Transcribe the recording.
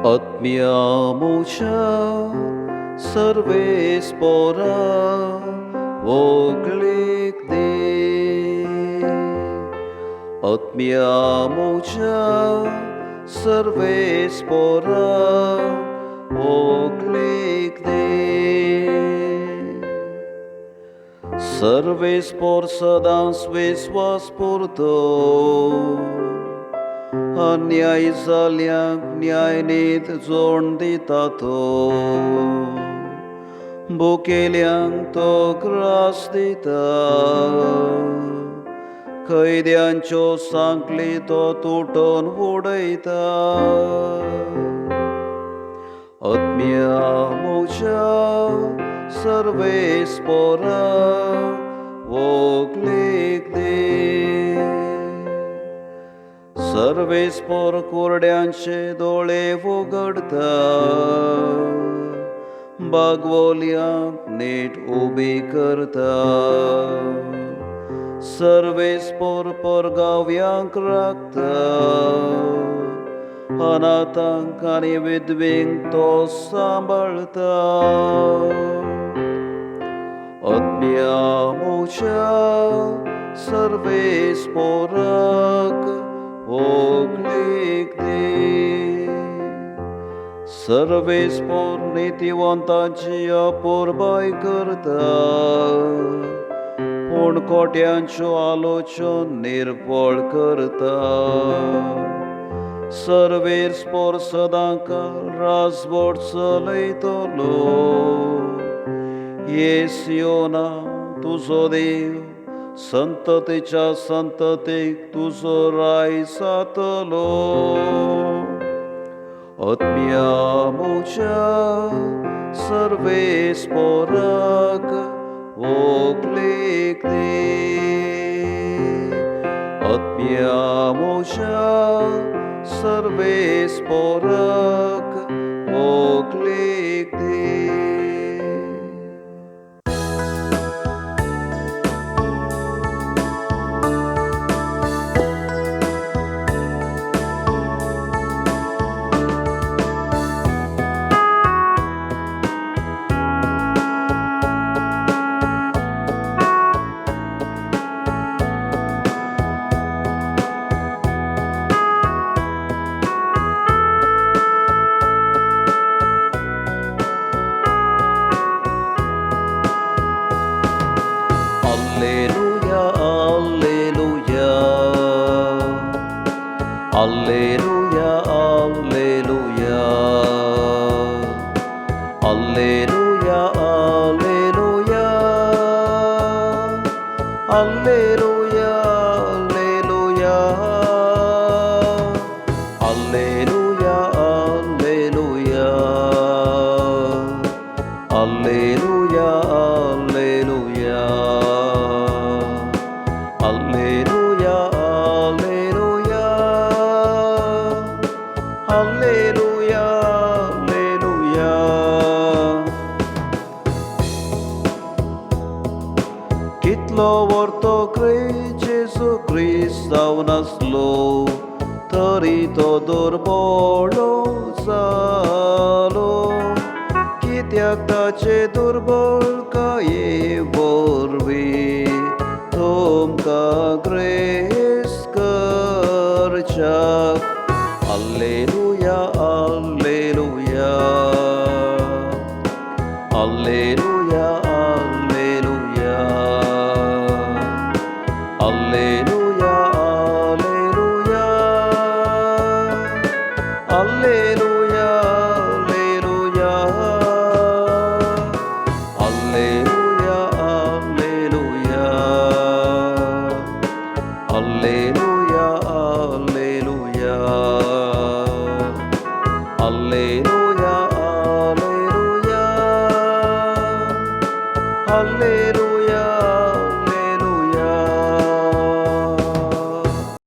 आत्म्यामुच्या सर्वेस्पोरा वोगलीक दे. आत्म्यामुच्या सर्वेस्पोरा वोगलीक दे. सर्वेस्पोर सदांच विस्वास पुरतो, अन्याय जाल्यांक न्याय नीत जोड दिता तो. भुकेल्यांक तो ग्रास दिता, कैद्यांच्यो सांखली तो तुटोवन उडयता. आत्म्यामुच्या सर्वेस्पोरा वोगलीक दे. सर्वेस्पोर कोरड्यांचे दोळे उगडता, बागवोल्यांक नीट उबी करता. सर्वेस्पोर परगाव्यांक राखता, अनाथांक आनी विधवेंक तो सांबाळता. आत्म्यामुच्या सर्वेस्पोराक वोगलीक दे. सर्वेस्पोर नितिवंतांची अपुरबाय करता, पूण खोट्यांच्यो आलोचन निर्फळ करता. सर्वेस्पोर सदांकाळ राजवट चलयतलो, येसियोना तुजो देव संततेच्या संततेक तुजो राय जातलो. आत्म्यामुच्या सर्वेस्पोराक वोगलीक दे. आत्म्यामुच्या सर्वेस्पोराक वोगलीक दे. Alleluia, alleluia, alleluia, alleluia, alleluia, alleluia, alleluia, alleluia, alleluia, alleluia, alleluia. Alleluia, alleluia. Kitlo warto Jesu Christaun aslo, tari to durbolo zalo. Kityak tache durbol kaye vorvi, tomka grace karchak. Alleluia, alleluia, alleluia.